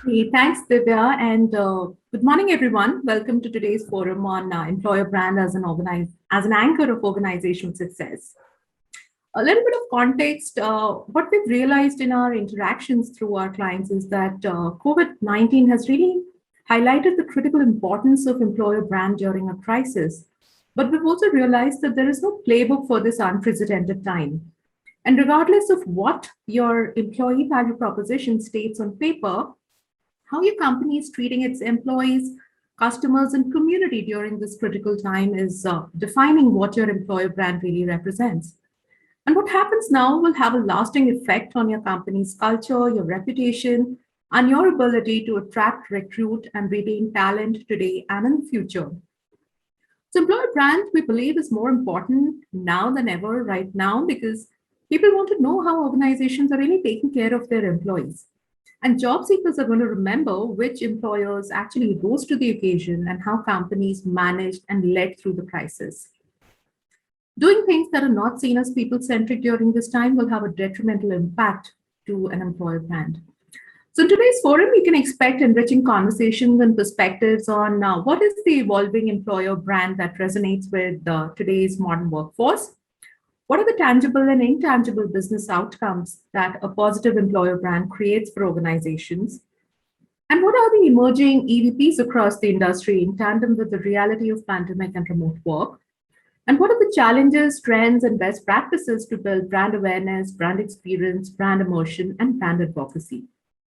Hey, thanks, Divya, and good morning, everyone. Welcome to today's forum on employer brand as an anchor of organizational success. A little bit of context: what we've realized in our interactions through our clients is that COVID-19 has really highlighted the critical importance of employer brand during a crisis. But we've also realized that there is no playbook for this unprecedented time. And regardless of what your employee value proposition states on paper, how your company is treating its employees, customers, and community during this critical time is defining what your employer brand really represents. And what happens now will have a lasting effect on your company's culture, your reputation, and your ability to attract, recruit, and retain talent today and in the future. So, employer brand, we believe, is more important now than ever right now because people want to know how organizations are really taking care of their employees. And job seekers are going to remember which employers actually rose to the occasion and how companies managed and led through the crisis. Doing things that are not seen as people centric during this time will have a detrimental impact to an employer brand. So, in today's forum, you can expect enriching conversations and perspectives on what is the evolving employer brand that resonates with today's modern workforce. What are the tangible and intangible business outcomes that a positive employer brand creates for organizations? And what are the emerging EVPs across the industry in tandem with the reality of pandemic and remote work? And what are the challenges, trends, and best practices to build brand awareness, brand experience, brand immersion, and brand advocacy?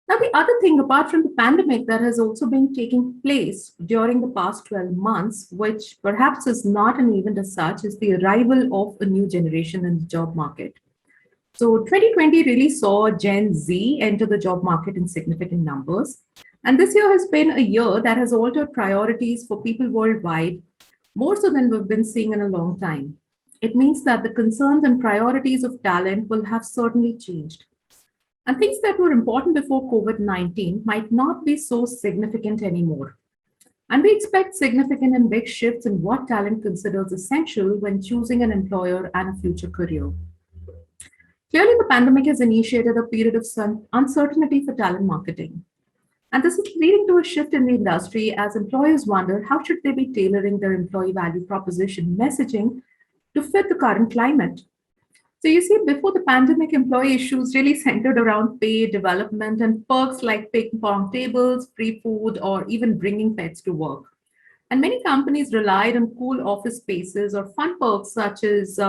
Now, the other thing, apart from the pandemic, that has also been taking place during the past 12 months, which perhaps is not an event as such, is the arrival of a new generation in the job market. So, 2020 really saw Gen Z enter the job market in significant numbers. And this year has been a year that has altered priorities for people worldwide more so than we've been seeing in a long time. It means that the concerns and priorities of talent will have certainly changed. And things that were important before COVID-19 might not be so significant anymore. And we expect significant and big shifts in what talent considers essential when choosing an employer and a future career. Clearly, the pandemic has initiated a period of uncertainty for talent marketing. And this is leading to a shift in the industry as employers wonder how should they be tailoring their employee value proposition messaging to fit the current climate. So you see, before the pandemic, employee issues really centered around pay, development, and perks like ping pong tables, free food, or even bringing pets to work. And many companies relied on cool office spaces or fun perks such as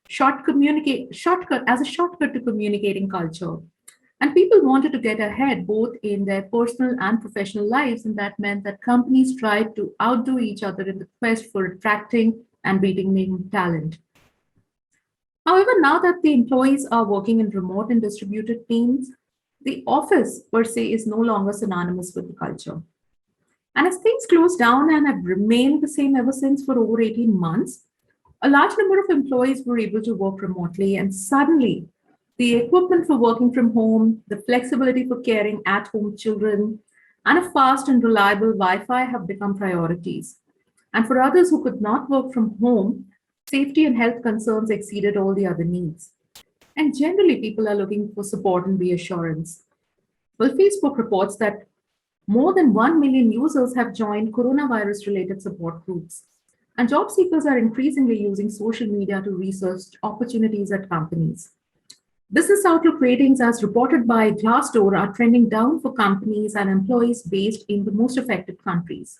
shortcut as a shortcut to communicating culture. And people wanted to get ahead both in their personal and professional lives, and that meant that companies tried to outdo each other in the quest for attracting and retaining talent. However, now that the employees are working in remote and distributed teams, the office per se is no longer synonymous with the culture. And as things closed down and have remained the same ever since for over 18 months, a large number of employees were able to work remotely, and suddenly the equipment for working from home, the flexibility for caring at home children, and a fast and reliable Wi Fi have become priorities. And for others who could not work from home, safety and health concerns exceeded all the other needs. And generally, people are looking for support and reassurance. Well, Facebook reports that more than 1 million users have joined coronavirus related support groups. And job seekers are increasingly using social media to research opportunities at companies. Business Outlook ratings, as reported by Glassdoor, are trending down for companies and employees based in the most affected countries.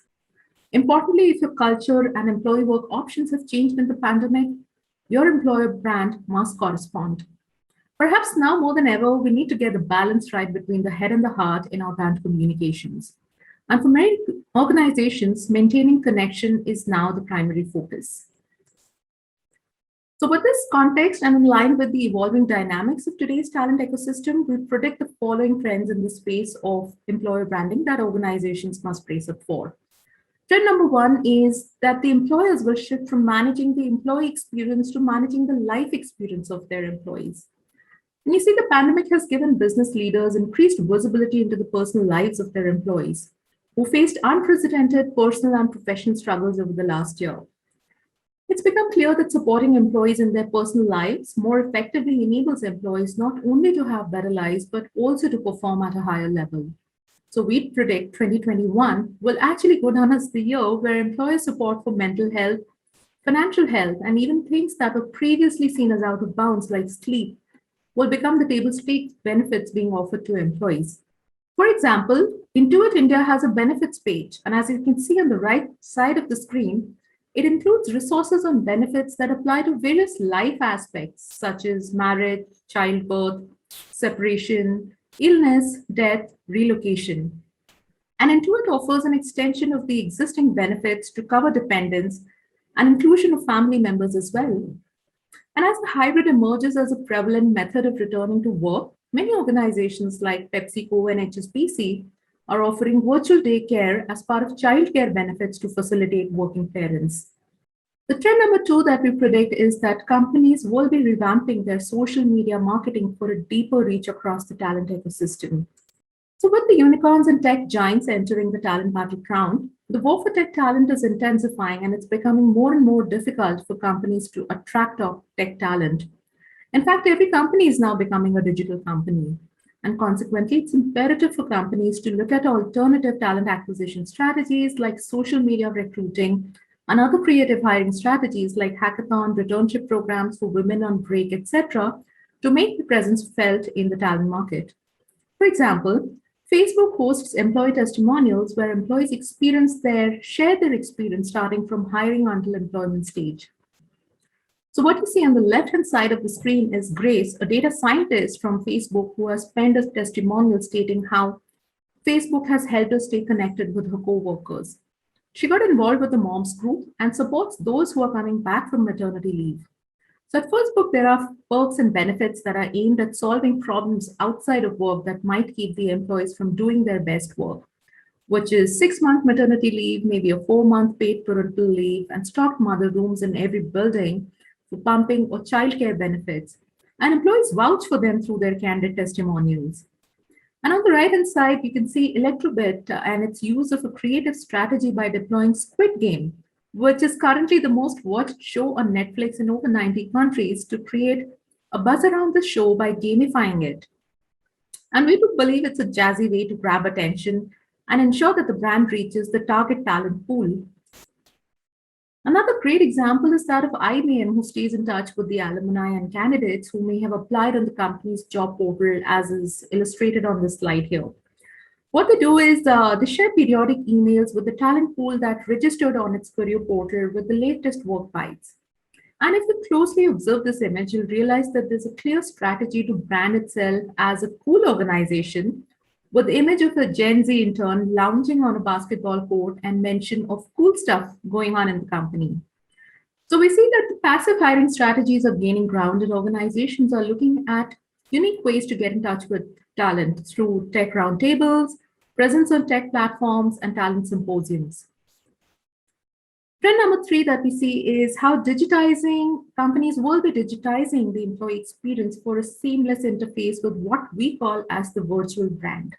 Importantly, if your culture and employee work options have changed in the pandemic, your employer brand must correspond. Perhaps now more than ever, we need to get the balance right between the head and the heart in our brand communications. And for many organizations, maintaining connection is now the primary focus. So, with this context and in line with the evolving dynamics of today's talent ecosystem, we predict the following trends in the space of employer branding that organizations must brace up for. Trend number one is that the employers will shift from managing the employee experience to managing the life experience of their employees. And you see, the pandemic has given business leaders increased visibility into the personal lives of their employees, who faced unprecedented personal and professional struggles over the last year. It's become clear that supporting employees in their personal lives more effectively enables employees not only to have better lives, but also to perform at a higher level. So we predict 2021 will actually go down as the year where employer support for mental health, financial health, and even things that were previously seen as out of bounds like sleep will become the table stakes benefits being offered to employees. For example, Intuit India has a benefits page, and as you can see on the right side of the screen, it includes resources on benefits that apply to various life aspects such as marriage, childbirth, separation, illness, death, relocation. And Intuit offers an extension of the existing benefits to cover dependents and inclusion of family members as well. And as the hybrid emerges as a prevalent method of returning to work, many organizations like PepsiCo and HSBC are offering virtual daycare as part of childcare benefits to facilitate working parents. The trend number two that we predict is that companies will be revamping their social media marketing for a deeper reach across the talent ecosystem. So, with the unicorns and tech giants entering the talent battleground, the war for tech talent is intensifying and it's becoming more and more difficult for companies to attract top tech talent. In fact, every company is now becoming a digital company. And consequently, it's imperative for companies to look at alternative talent acquisition strategies like social media recruiting and other creative hiring strategies like hackathon, returnship programs for women on break, etc., to make the presence felt in the talent market. For example, Facebook hosts employee testimonials where employees share their experience starting from hiring until employment stage. So what you see on the left-hand side of the screen is Grace, a data scientist from Facebook who has penned a testimonial stating how Facebook has helped her stay connected with her co-workers. She got involved with the moms group and supports those who are coming back from maternity leave. So at first book, there are perks and benefits that are aimed at solving problems outside of work that might keep the employees from doing their best work, which is 6-month maternity leave, maybe a 4-month paid parental leave, and stocked mother rooms in every building for pumping or childcare benefits. And employees vouch for them through their candid testimonials. And on the right-hand side, you can see Electrobit and its use of a creative strategy by deploying Squid Game, which is currently the most watched show on Netflix in over 90 countries, to create a buzz around the show by gamifying it. And we do believe it's a jazzy way to grab attention and ensure that the brand reaches the target talent pool. Another great example is that of IBM, who stays in touch with the alumni and candidates who may have applied on the company's job portal, as is illustrated on this slide here. What they do is they share periodic emails with the talent pool that registered on its career portal with the latest work bites. And if you closely observe this image, you'll realize that there's a clear strategy to brand itself as a cool organization with the image of a Gen Z intern lounging on a basketball court and mention of cool stuff going on in the company. So we see that the passive hiring strategies are gaining ground and organizations are looking at unique ways to get in touch with talent through tech roundtables, presence on tech platforms, and talent symposiums. Trend number three that we see is how companies will be digitizing the employee experience for a seamless interface with what we call as the virtual brand.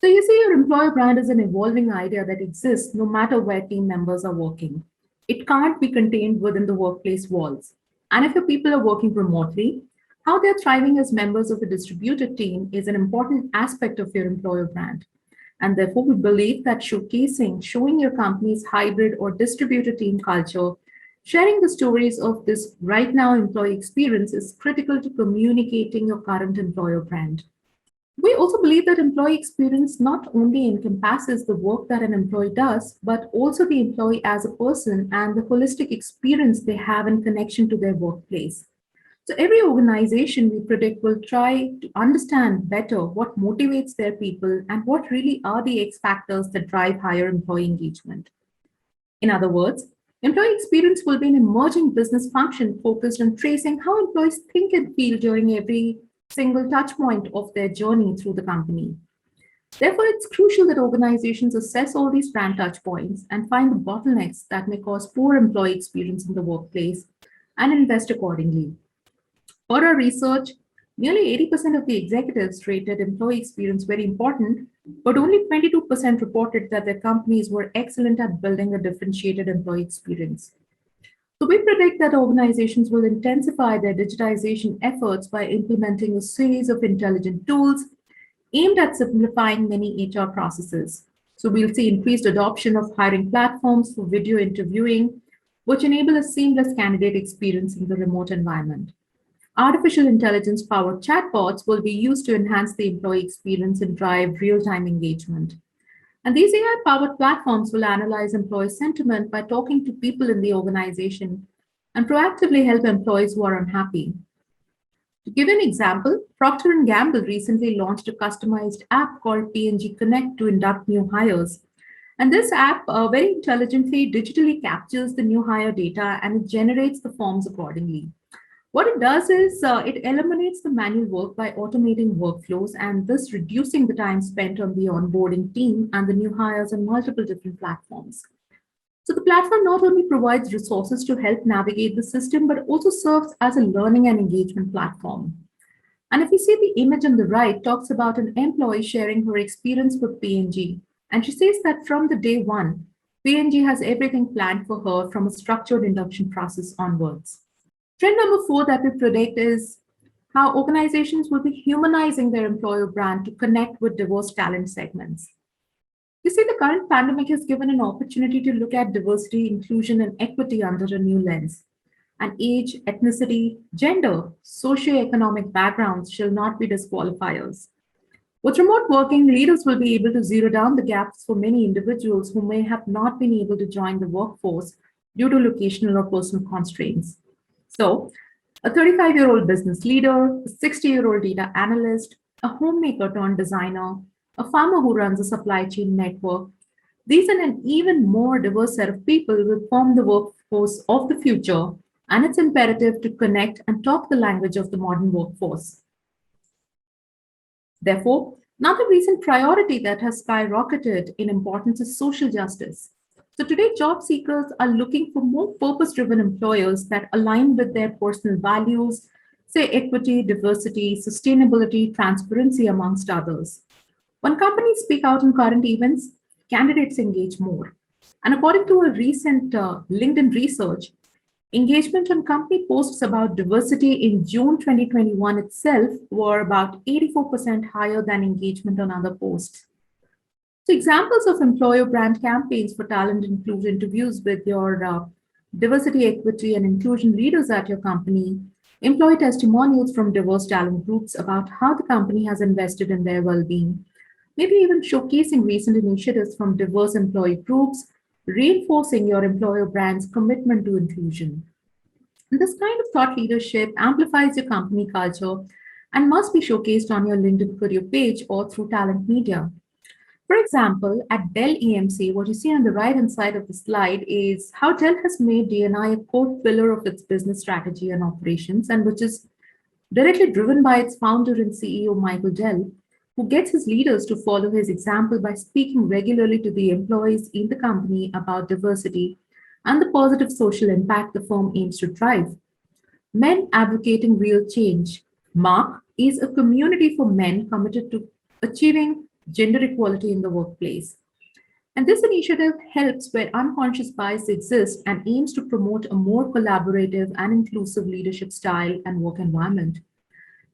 So you see, your employer brand is an evolving idea that exists no matter where team members are working. It can't be contained within the workplace walls. And if your people are working remotely, how they're thriving as members of a distributed team is an important aspect of your employer brand. And therefore, we believe that showing your company's hybrid or distributed team culture, sharing the stories of this right now employee experience is critical to communicating your current employer brand. We also believe that employee experience not only encompasses the work that an employee does, but also the employee as a person and the holistic experience they have in connection to their workplace. So every organization we predict will try to understand better what motivates their people and what really are the X factors that drive higher employee engagement. In other words, employee experience will be an emerging business function focused on tracing how employees think and feel during every single touch point of their journey through the company. Therefore, it's crucial that organizations assess all these brand touch points and find the bottlenecks that may cause poor employee experience in the workplace and invest accordingly. For our research, nearly 80% of the executives rated employee experience very important, but only 22% reported that their companies were excellent at building a differentiated employee experience. So we predict that organizations will intensify their digitization efforts by implementing a series of intelligent tools, aimed at simplifying many HR processes. So we'll see increased adoption of hiring platforms for video interviewing, which enable a seamless candidate experience in the remote environment. Artificial intelligence powered chatbots will be used to enhance the employee experience and drive real time engagement. And these AI powered platforms will analyze employee sentiment by talking to people in the organization and proactively help employees who are unhappy. To give an example, Procter& Gamble recently launched a customized app called P&G Connect to induct new hires. And this app very intelligently digitally captures the new hire data and it generates the forms accordingly. What it does is it eliminates the manual work by automating workflows and thus reducing the time spent on the onboarding team and the new hires on multiple different platforms. So the platform not only provides resources to help navigate the system, but also serves as a learning and engagement platform. And if you see the image on the right, talks about an employee sharing her experience with P&G. And she says that from the day one, P&G has everything planned for her from a structured induction process onwards. Trend number four that we predict is how organizations will be humanizing their employer brand to connect with diverse talent segments. You see, the current pandemic has given an opportunity to look at diversity, inclusion, and equity under a new lens. And age, ethnicity, gender, socioeconomic backgrounds shall not be disqualifiers. With remote working, leaders will be able to zero down the gaps for many individuals who may have not been able to join the workforce due to locational or personal constraints. So, a 35-year-old business leader, a 60-year-old data analyst, a homemaker turned designer, a farmer who runs a supply chain network. These and an even more diverse set of people will form the workforce of the future, and it's imperative to connect and talk the language of the modern workforce. Therefore, another recent priority that has skyrocketed in importance is social justice. So today, job seekers are looking for more purpose-driven employers that align with their personal values, say equity, diversity, sustainability, transparency, amongst others. When companies speak out in current events, candidates engage more. And according to a recent LinkedIn research, engagement on company posts about diversity in June 2021 itself were about 84% higher than engagement on other posts. So, examples of employer brand campaigns for talent include interviews with your diversity, equity, and inclusion leaders at your company, employee testimonials from diverse talent groups about how the company has invested in their well being, maybe even showcasing recent initiatives from diverse employee groups, reinforcing your employer brand's commitment to inclusion. And this kind of thought leadership amplifies your company culture and must be showcased on your LinkedIn career page or through talent media. For example, at Dell EMC, what you see on the right hand side of the slide is how Dell has made D&I a core pillar of its business strategy and operations, and which is directly driven by its founder and CEO, Michael Dell, who gets his leaders to follow his example by speaking regularly to the employees in the company about diversity and the positive social impact the firm aims to drive. Men advocating real change. MARC is a community for men committed to achieving gender equality in the workplace. And this initiative helps where unconscious bias exists and aims to promote a more collaborative and inclusive leadership style and work environment.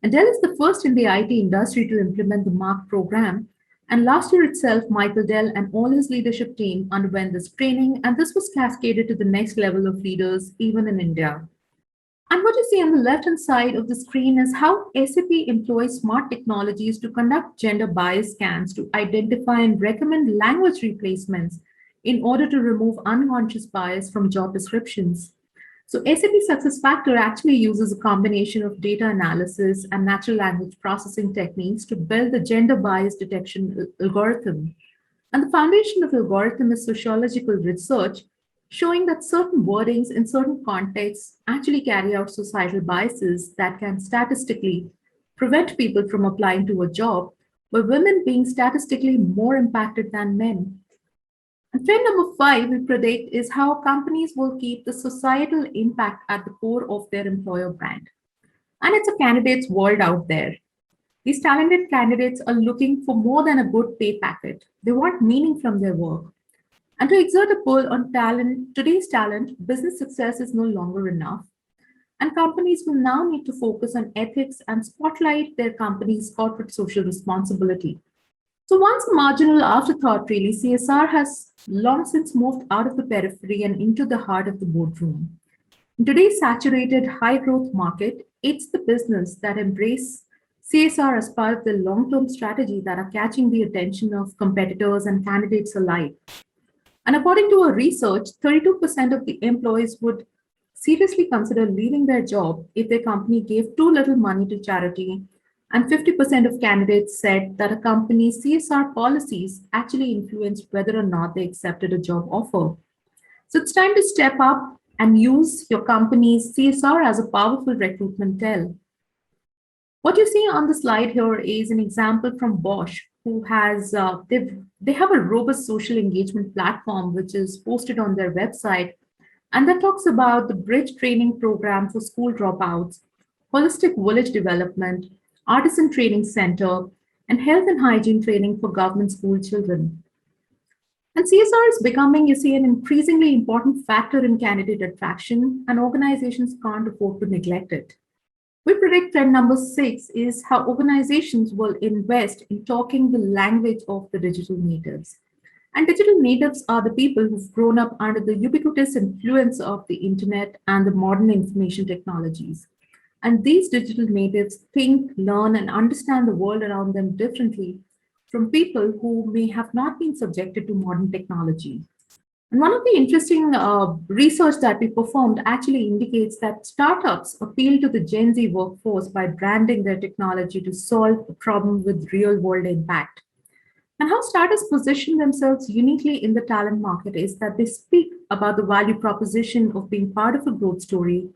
And Dell is the first in the IT industry to implement the MARC program. And last year itself, Michael Dell and all his leadership team underwent this training, and this was cascaded to the next level of leaders, even in India. And what you see on the left-hand side of the screen is how SAP employs smart technologies to conduct gender bias scans to identify and recommend language replacements in order to remove unconscious bias from job descriptions. So SAP SuccessFactors actually uses a combination of data analysis and natural language processing techniques to build the gender bias detection algorithm. And the foundation of the algorithm is sociological research showing that certain wordings in certain contexts actually carry out societal biases that can statistically prevent people from applying to a job, with women being statistically more impacted than men. And trend number five we predict is how companies will keep the societal impact at the core of their employer brand. And it's a candidate's world out there. These talented candidates are looking for more than a good pay packet. They want meaning from their work. And to exert a pull on talent, today's talent, business success is no longer enough. And companies will now need to focus on ethics and spotlight their company's corporate social responsibility. So, once a marginal afterthought, really, CSR has long since moved out of the periphery and into the heart of the boardroom. In today's saturated high growth market, it's the business that embrace CSR as part of the long term strategy that are catching the attention of competitors and candidates alike. And according to a research, 32% of the employees would seriously consider leaving their job if their company gave too little money to charity. And 50% of candidates said that a company's CSR policies actually influenced whether or not they accepted a job offer. So it's time to step up and use your company's CSR as a powerful recruitment tool. What you see on the slide here is an example from Bosch, who has they have a robust social engagement platform which is posted on their website, and that talks about the bridge training program for school dropouts, holistic village development, artisan training center, and health and hygiene training for government school children. And CSR is becoming, you see, an increasingly important factor in candidate attraction, and organizations can't afford to neglect it. We predict trend number 6 is how organizations will invest in talking the language of the digital natives. And digital natives are the people who've grown up under the ubiquitous influence of the internet and the modern information technologies. And these digital natives think, learn, and understand the world around them differently from people who may have not been subjected to modern technology. And one of the interesting research that we performed actually indicates that startups appeal to the Gen Z workforce by branding their technology to solve a problem with real world impact. And how startups position themselves uniquely in the talent market is that they speak about the value proposition of being part of a growth story,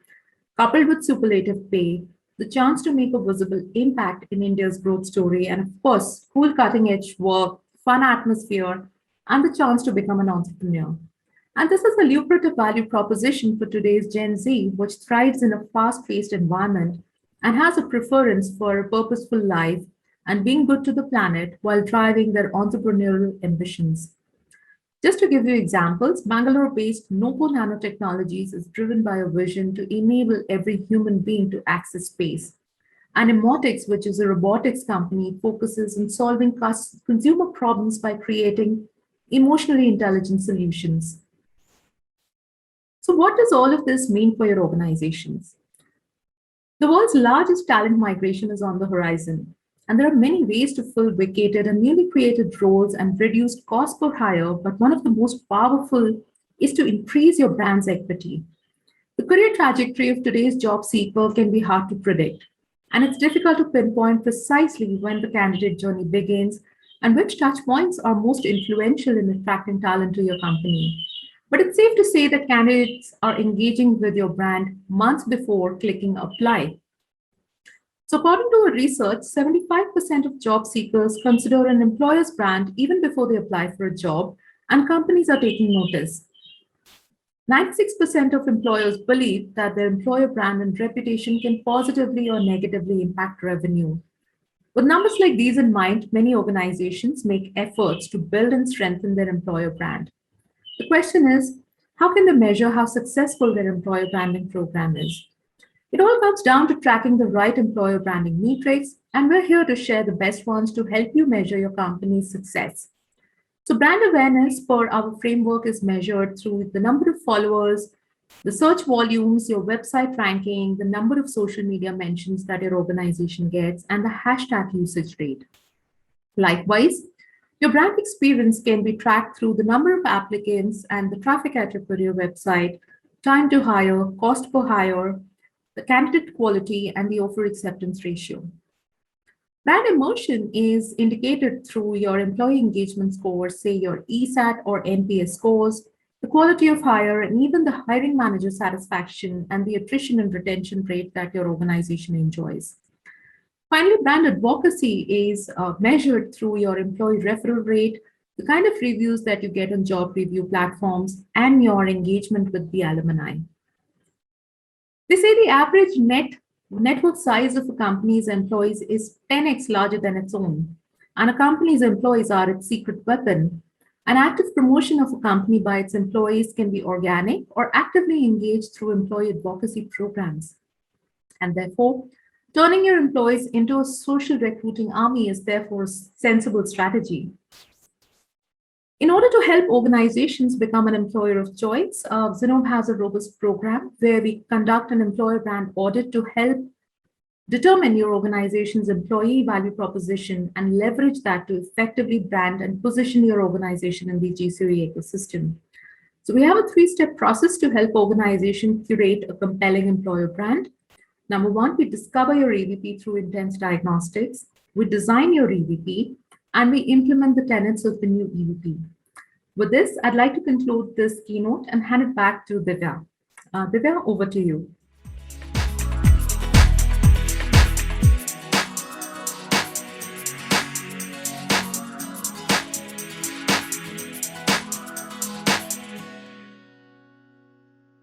coupled with superlative pay, the chance to make a visible impact in India's growth story, and of course, cool cutting edge work, fun atmosphere, and the chance to become an entrepreneur. And this is a lucrative value proposition for today's Gen Z, which thrives in a fast paced environment and has a preference for a purposeful life and being good to the planet while driving their entrepreneurial ambitions. Just to give you examples, Bangalore based Novo Nanotechnologies is driven by a vision to enable every human being to access space. And Emotics, which is a robotics company, focuses on solving consumer problems by creating emotionally intelligent solutions. So, what does all of this mean for your organizations? The world's largest talent migration is on the horizon, and there are many ways to fill vacated and newly created roles and reduce cost per hire, but one of the most powerful is to increase your brand's equity. The career trajectory of today's job seeker can be hard to predict, and it's difficult to pinpoint precisely when the candidate journey begins and which touch points are most influential in attracting talent to your company. But it's safe to say that candidates are engaging with your brand months before clicking apply. So, according to a research, 75% of job seekers consider an employer's brand even before they apply for a job, and companies are taking notice. 96% of employers believe that their employer brand and reputation can positively or negatively impact revenue. With numbers like these in mind, many organizations make efforts to build and strengthen their employer brand. The question is, how can they measure how successful their employer branding program is? It all comes down to tracking the right employer branding metrics, and we're here to share the best ones to help you measure your company's success. So, brand awareness for our framework is measured through the number of followers, the search volumes, your website ranking, the number of social media mentions that your organization gets, and the hashtag usage rate. Likewise, your brand experience can be tracked through the number of applicants and the traffic at your website, time to hire, cost per hire, the candidate quality, and the offer acceptance ratio. Brand immersion is indicated through your employee engagement scores, say your ESAT or NPS scores, the quality of hire, and even the hiring manager satisfaction and the attrition and retention rate that your organization enjoys. Finally, brand advocacy is measured through your employee referral rate, the kind of reviews that you get on job review platforms, and your engagement with the alumni. They say the average network size of a company's employees is 10x larger than its own, and a company's employees are its secret weapon. An active promotion of a company by its employees can be organic or actively engaged through employee advocacy programs. And therefore, turning your employees into a social recruiting army is therefore a sensible strategy. In order to help organizations become an employer of choice, Zinnov has a robust program where we conduct an employer brand audit to help determine your organization's employee value proposition and leverage that to effectively brand and position your organization in the G-Series ecosystem. So we have a three-step process to help organizations curate a compelling employer brand. Number one, we discover your EVP through intense diagnostics. We design your EVP and we implement the tenets of the new EVP. With this, I'd like to conclude this keynote and hand it back to Divya. Divya, over to you.